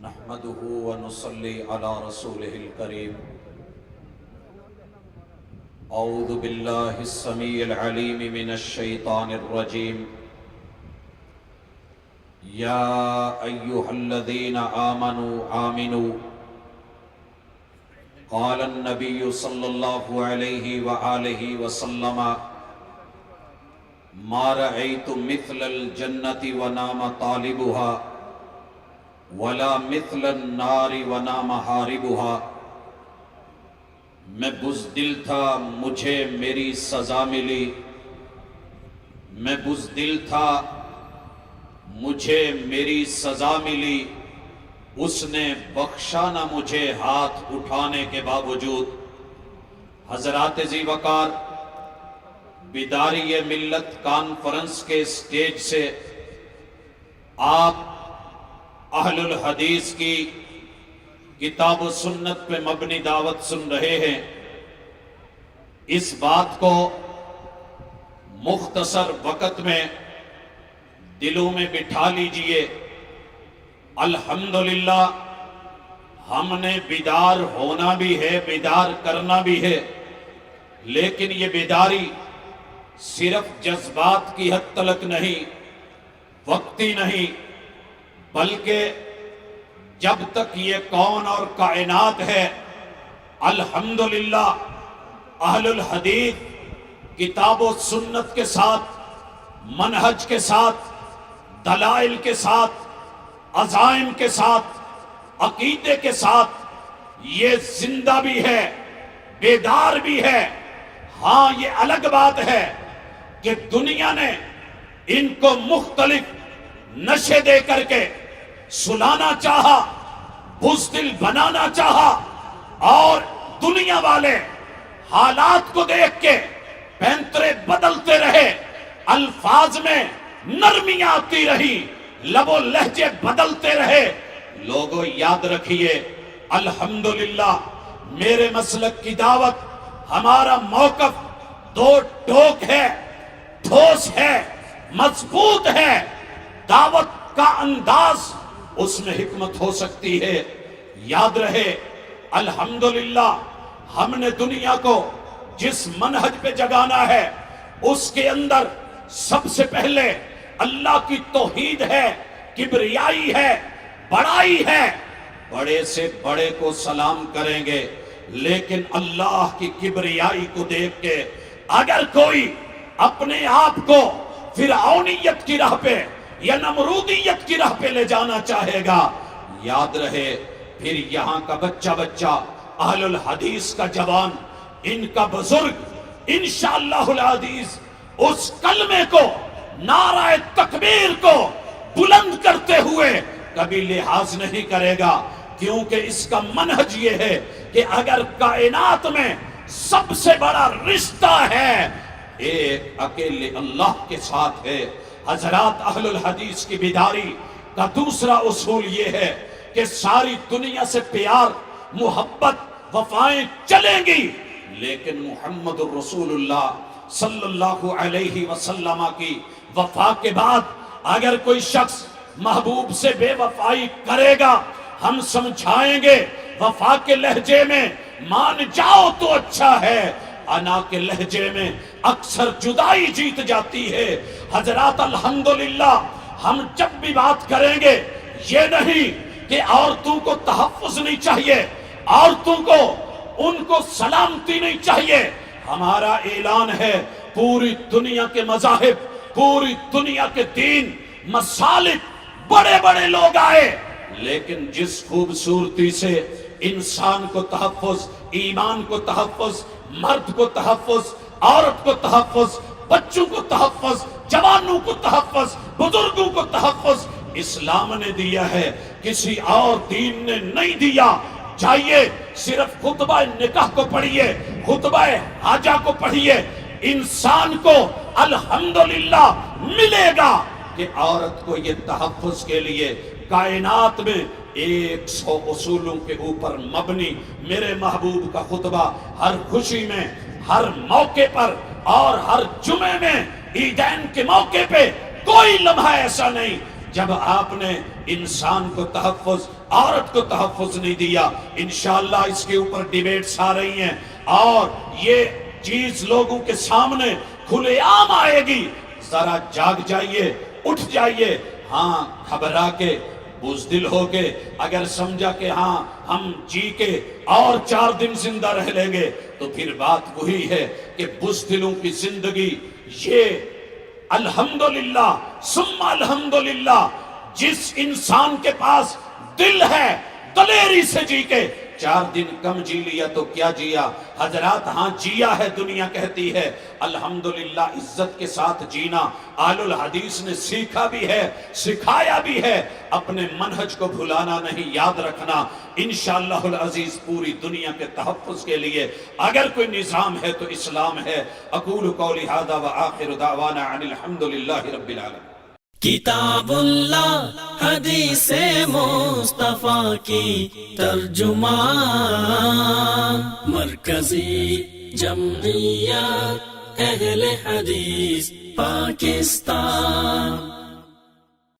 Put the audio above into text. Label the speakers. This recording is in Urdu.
Speaker 1: نحمده ونصلي على رسوله الكريم اعوذ بالله السميع العليم من الشيطان الرجيم يا ايها الذين آمنوا قال النبي صلى الله عليه وآله وسلم ما رأيت مثل الجنة ونام طالبها ولا مثل النار ونام حاربها۔ میں بزدل تھا مجھے میری سزا ملی، میں بزدل تھا مجھے میری سزا ملی، اس نے بخشا نہ مجھے ہاتھ اٹھانے کے باوجود۔ حضرات ذی وقار بیداری ملت کانفرنس کے سٹیج سے آپ اہل الحدیث کی کتاب و سنت پہ مبنی دعوت سن رہے ہیں۔ اس بات کو مختصر وقت میں دلوں میں بٹھا لیجئے، الحمدللہ ہم نے بیدار ہونا بھی ہے، بیدار کرنا بھی ہے، لیکن یہ بیداری صرف جذبات کی حد تلک نہیں، وقتی نہیں، بلکہ جب تک یہ کون اور کائنات ہے، الحمدللہ اہل الحدیث کتاب و سنت کے ساتھ، منہج کے ساتھ، دلائل کے ساتھ، عزائم کے ساتھ، عقیدے کے ساتھ یہ زندہ بھی ہے، بیدار بھی ہے۔ ہاں یہ الگ بات ہے کہ دنیا نے ان کو مختلف نشے دے کر کے سلانا چاہا، بزدل بنانا چاہا، اور دنیا والے حالات کو دیکھ کے پینترے بدلتے رہے، الفاظ میں نرمیاں آتی رہی، لب و لہجے بدلتے رہے۔ لوگوں یاد رکھیے، الحمدللہ میرے مسلک کی دعوت، ہمارا موقف دو ٹوک ہے، ٹھوس ہے، مضبوط ہے۔ دعوت کا انداز اس میں حکمت ہو سکتی ہے۔ یاد رہے، الحمدللہ ہم نے دنیا کو جس منہج پہ جگانا ہے، اس کے اندر سب سے پہلے اللہ کی توحید ہے، کبریائی ہے، بڑائی ہے۔ بڑے سے بڑے کو سلام کریں گے، لیکن اللہ کی کبریائی کو دیکھ کے اگر کوئی اپنے آپ کو فرعونیت کی راہ پہ یا نمرودیت کی راہ پہ لے جانا چاہے گا، یاد رہے پھر یہاں کا بچہ اہل الحدیث کا جوان، ان کا بزرگ انشاءاللہ العزیز اس کلمے کو، نعرہ تکبیر کو بلند کرتے ہوئے کبھی لحاظ نہیں کرے گا، کیونکہ اس کا منہج یہ ہے کہ اگر کائنات میں سب سے بڑا رشتہ ہے، ایک اکیلے اللہ کے ساتھ ہے۔ حضرات اہل الحدیث کی بیداری کا دوسرا اصول یہ ہے کہ ساری دنیا سے پیار، محبت، وفائیں چلیں گی، لیکن محمد الرسول اللہ صلی اللہ علیہ وسلم کی وفا کے بعد اگر کوئی شخص محبوب سے بے وفائی کرے گا، ہم سمجھائیں گے وفا کے لہجے میں مان جاؤ تو اچھا ہے، انا کے لہجے میں اکثر جدائی جیت جاتی ہے۔ حضرات الحمدللہ ہم جب بھی بات کریں گے، یہ نہیں کہ عورتوں کو تحفظ نہیں چاہیے، عورتوں کو ان کو سلامتی نہیں چاہیے۔ ہمارا اعلان ہے پوری دنیا کے مذاہب، پوری دنیا کے دین، مسالک، بڑے بڑے لوگ آئے، لیکن جس خوبصورتی سے انسان کو تحفظ، ایمان کو تحفظ، مرد کو تحفظ، عورت کو تحفظ، بچوں کو تحفظ، جوانوں کو تحفظ، بزرگوں کو تحفظ اسلام نے دیا ہے، کسی اور دین نے نہیں دیا۔ جائیے صرف خطبہ نکاح کو پڑھیے، خطبہ حاجہ کو پڑھیے، انسان کو الحمدللہ ملے گا کہ عورت کو یہ تحفظ کے لیے کائنات میں 100 اصولوں کے اوپر مبنی میرے محبوب کا خطبہ ہر خوشی میں، ہر موقع پر، اور ہر جمعے میں، عیدین کے موقع پہ کوئی لمحہ ایسا نہیں جب آپ نے انسان کو تحفظ، عورت کو تحفظ نہیں دیا۔ انشاءاللہ اس کے اوپر ڈیبیٹس آ رہی ہیں اور یہ چیز لوگوں کے سامنے کھلے عام آئے گی۔ ذرا جاگ جائیے، اٹھ جائیے۔ ہاں گھبرا کے، بزدل ہو کے، اگر سمجھا کہ ہاں ہم جی کے اور 4 دن زندہ رہ لیں گے، تو پھر بات وہی ہے کہ بزدلوں کی زندگی یہ الحمدللہ ثم الحمدللہ جس انسان کے پاس دل ہے دلیری سے جی کے 4 دن کم جی لیا تو کیا جیا حضرات؟ ہاں جیا ہے، دنیا کہتی ہے الحمدللہ عزت کے ساتھ جینا آل الحدیث نے سیکھا بھی ہے، سکھایا بھی ہے۔ اپنے منہج کو بھلانا نہیں، یاد رکھنا انشاءاللہ العزیز پوری دنیا کے تحفظ کے لیے اگر کوئی نظام ہے تو اسلام ہے۔ اقول قولی ھذا وآخر دعوانا ان الحمدللہ رب العالمین۔
Speaker 2: کتاب اللہ حدیث مصطفیٰ کی ترجمان، مرکزی جمعیت اہل حدیث پاکستان۔